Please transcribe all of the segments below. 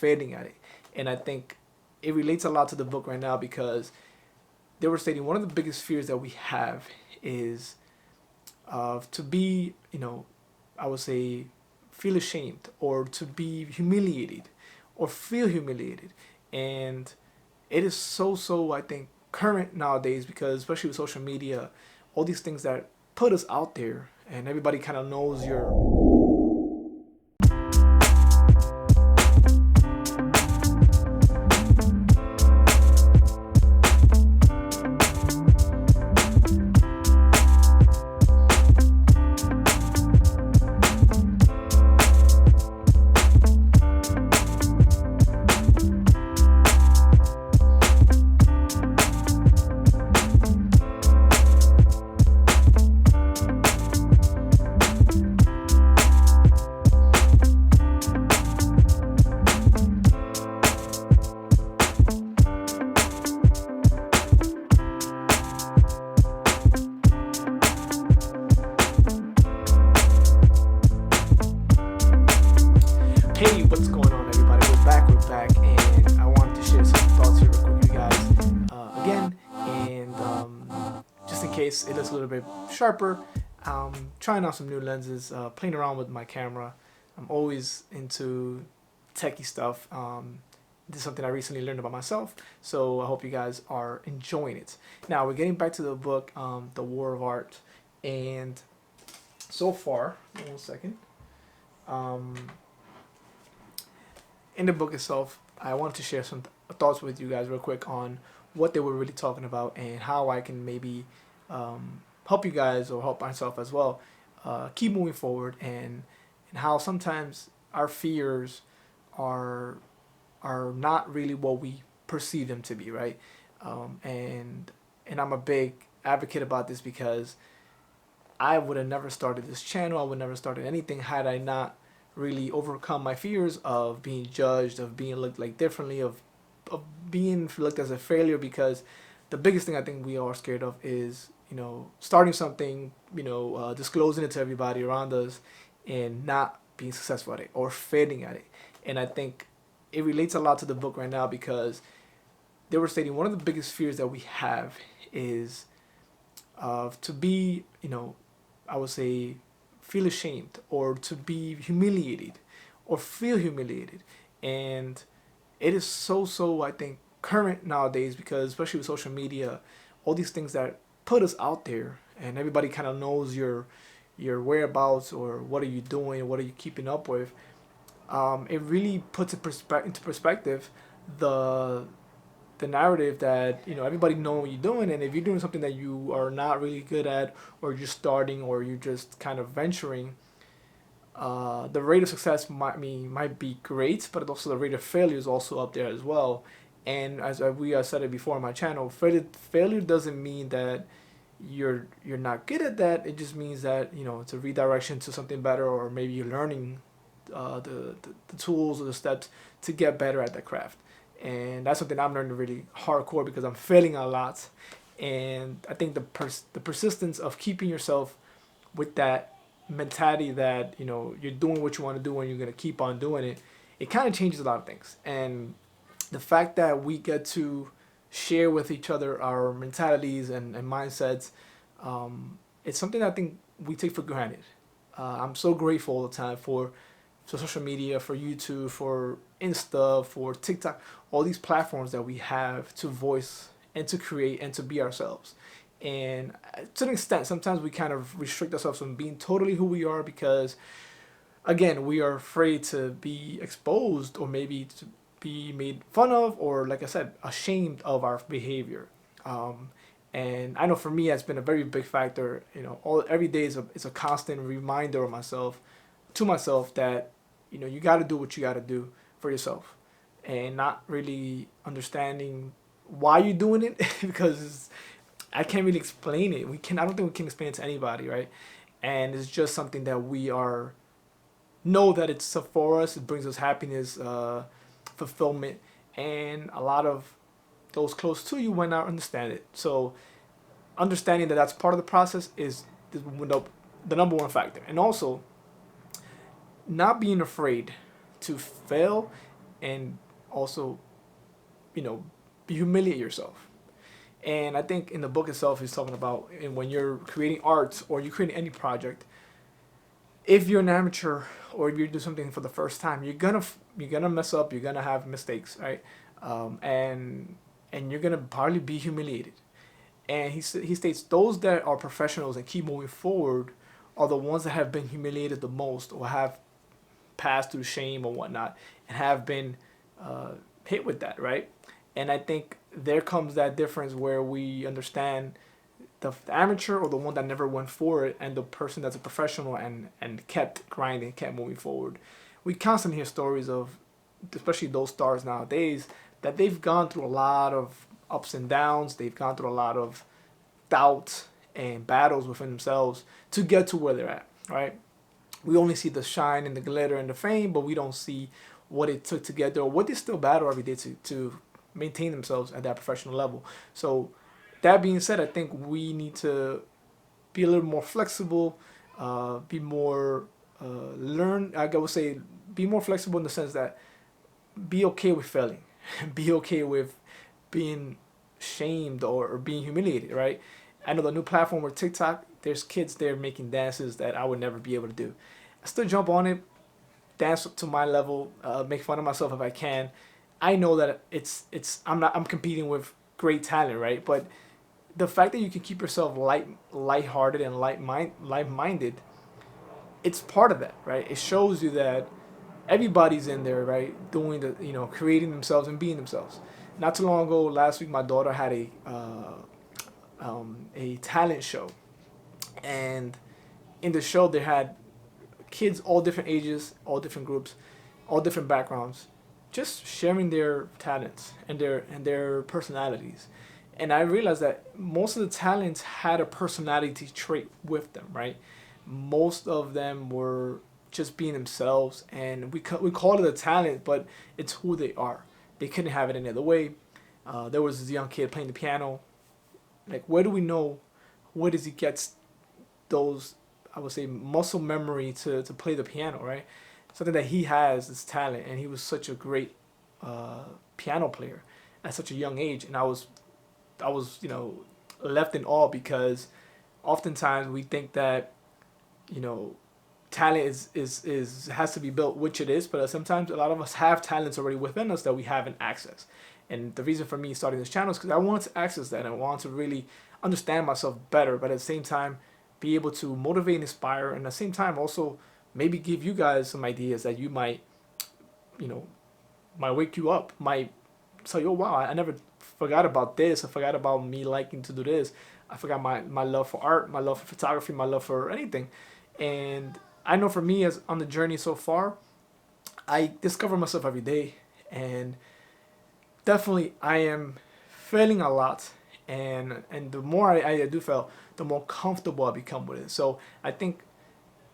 failing at it. And I think it relates a lot to the book right now because they were stating one of the biggest fears that we have is to be, I would say, feel ashamed or to be humiliated or feel humiliated. And it is so, I think, current nowadays because, especially with social media, all these things that put us out there and everybody kind of knows your. Hey, what's going on, everybody? We're back, and I wanted to share some thoughts here real quick with you guys again. And just in case it looks a little bit sharper, trying out some new lenses, playing around with my camera. I'm always into techie stuff. This is something I recently learned about myself, so I hope you guys are enjoying it. Now, we're getting back to the book, The War of Art, and so far, one second. In the book itself, I wanted to share some thoughts with you guys real quick on what they were really talking about and how I can maybe help you guys or help myself as well keep moving forward, and how sometimes our fears are not really what we perceive them to be, right? And I'm a big advocate about this because I would have never started this channel. I would never started anything had I not really overcome my fears of being judged, of being looked like differently, of being looked as a failure. Because the biggest thing I think we are scared of is, starting something, disclosing it to everybody around us and not being successful at it or failing at it. And I think it relates a lot to the book right now because they were stating one of the biggest fears that we have is to be, I would say, feel ashamed or to be humiliated or feel humiliated. And it is so, I think, current nowadays because, especially with social media, all these things that put us out there and everybody kind of knows your whereabouts or what are you doing, what are you keeping up with. It really puts into perspective the narrative that everybody know what you're doing, and if you're doing something that you are not really good at, or you're starting, or you're just kind of venturing, the rate of success might be great, but also the rate of failure is also up there as well. And as we have said it before on my channel, failure doesn't mean that you're not good at that. It just means that it's a redirection to something better, or maybe you're learning the tools or the steps to get better at that craft. And that's something I'm learning really hardcore because I'm failing a lot. And I think the persistence of keeping yourself with that mentality that you're doing what you want to do and you're gonna keep on doing it, it kind of changes a lot of things. And the fact that we get to share with each other our mentalities and mindsets, it's something I think we take for granted. I'm so grateful all the time for social media, for YouTube, for Insta, for TikTok, all these platforms that we have to voice and to create and to be ourselves. And to an extent, sometimes we kind of restrict ourselves from being totally who we are because, again, we are afraid to be exposed or maybe to be made fun of, or, like I said, ashamed of our behavior. And I know for me, it's been a very big factor. Every day is a constant reminder of myself that you got to do what you got to do for yourself, and not really understanding why you're doing it because I can't really explain it. I don't think we can explain it to anybody, right? And it's just something that we know that it's for us. It brings us happiness, fulfillment, and a lot of those close to you might not understand it. So understanding that that's part of the process is the number one factor. And also, not being afraid to fail and also, you know, humiliate yourself. And I think in the book itself, he's talking about, and when you're creating art or you're creating any project, if you're an amateur or if you do something for the first time, you're gonna mess up. You're gonna have mistakes, right? And you're gonna probably be humiliated. And he states those that are professionals and keep moving forward are the ones that have been humiliated the most or have passed through shame or whatnot and have been hit with that, right? And I think there comes that difference where we understand the amateur or the one that never went for it and the person that's a professional and kept grinding, kept moving forward. We constantly hear stories of, especially those stars nowadays, that they've gone through a lot of ups and downs. They've gone through a lot of doubt and battles within themselves to get to where they're at, right? We only see the shine and the glitter and the fame, but we don't see what it took to get there or what they still battle every day to maintain themselves at that professional level. So that being said, I think we need to be a little more flexible, be more learn. I would say be more flexible in the sense that be okay with failing, be okay with being shamed or being humiliated. Right? I know the new platform with TikTok. There's kids there making dances that I would never be able to do. I still jump on it, dance to my level, make fun of myself if I can. I know that I'm competing with great talent, right? But the fact that you can keep yourself lighthearted and light-minded, it's part of that, right? It shows you that everybody's in there, right? Doing creating themselves and being themselves. Not too long ago, last week, my daughter had a talent show, and in the show they had kids all different ages, all different groups, all different backgrounds, just sharing their talents and their personalities. And I realized that most of the talents had a personality trait with them, right? Most of them were just being themselves, and we call it a talent, but it's who they are. They couldn't have it any other way. There was this young kid playing the piano. Like, where do we know? Where does he get those, I would say, muscle memory to play the piano, right? Something that he has, this talent, and he was such a great piano player at such a young age. And I was left in awe because oftentimes we think that you know talent is has to be built, which it is, but sometimes a lot of us have talents already within us that we haven't accessed. And the reason for me starting this channel is because I want to access that and I want to really understand myself better, but at the same time be able to motivate and inspire, and at the same time also maybe give you guys some ideas that you might you know might wake you up, might say, oh wow, I never forgot about this. I forgot about me liking to do this. I forgot my love for art, my love for photography, my love for anything. And I know for me, as on the journey so far, I discover myself every day, and definitely I am failing a lot. And the more I do fail, the more comfortable I become with it. So I think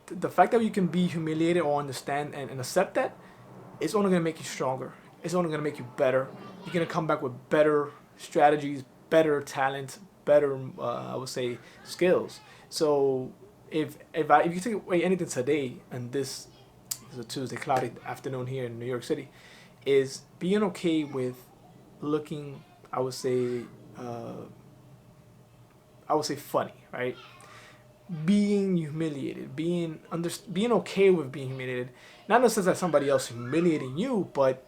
the fact that you can be humiliated or understand and accept that, it's only going to make you stronger. It's only going to make you better. You're going to come back with better strategies, better talent, better, I would say, skills. So if you take away anything today, and this is a Tuesday, cloudy afternoon here in New York City, is being okay with looking, I would say, funny, right? Being humiliated, being okay with being humiliated, not in the sense that somebody else humiliating you, but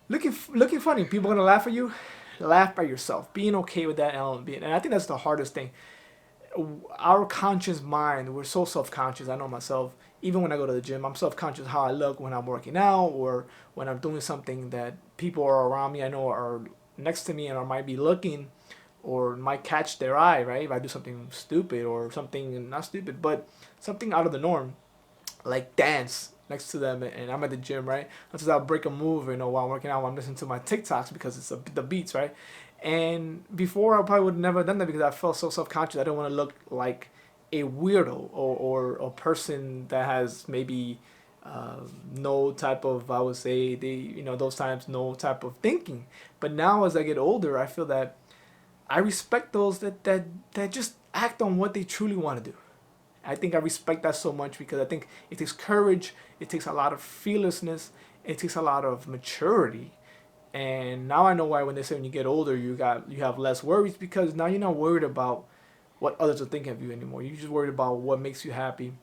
looking funny. People are gonna laugh at you. Laugh by yourself. Being okay with that element, and I think that's the hardest thing. Our conscious mind, we're so self-conscious. I know myself. Even when I go to the gym, I'm self-conscious how I look when I'm working out or when I'm doing something that people are around me I know are next to me and or might be looking or might catch their eye, right? If I do something stupid or something not stupid, but something out of the norm, like dance next to them, and I'm at the gym, right? Until I'll break a move, while I'm working out, I'm listening to my TikToks because it's the beats, right? And before I probably would have never done that because I felt so self-conscious. I don't want to look like a weirdo or a person that has maybe no type of, I would say, those times, no type of thinking. But now as I get older, I feel that I respect those that just act on what they truly want to do. I think I respect that so much because I think it takes courage, it takes a lot of fearlessness, it takes a lot of maturity. And now I know why when they say when you get older you have less worries, because now you're not worried about what others are thinking of you anymore. You're just worried about what makes you happy,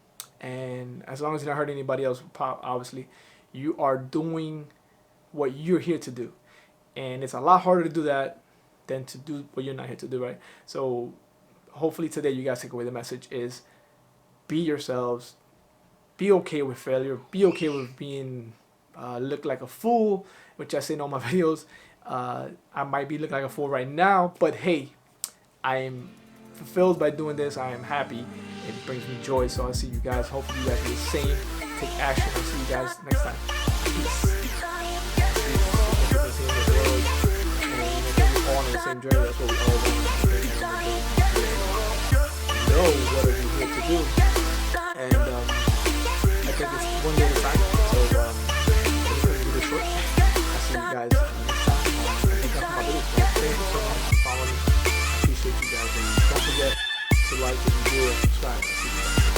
and as long as you're not hurting anybody else, obviously, you are doing what you're here to do. And it's a lot harder to do that than to do what you're not here to do, right? So hopefully today you guys take away the message is be yourselves, be okay with failure, be okay with being look like a fool, which I say in all my videos. I might be looking like a fool right now, but hey, I am fulfilled by doing this. I am happy. It brings me joy. So I'll see you guys. Hopefully you guys do the same. Take action. I'll see you guys next time. Peace. All on the same journey. That's what we all want. Know what are you here to do, and I think it's one day at a time. So I'm just gonna do this short. I'll see you guys next time. Thank you so much for following me. I appreciate you guys, and don't forget to like if you do it, subscribe. I'll see you guys.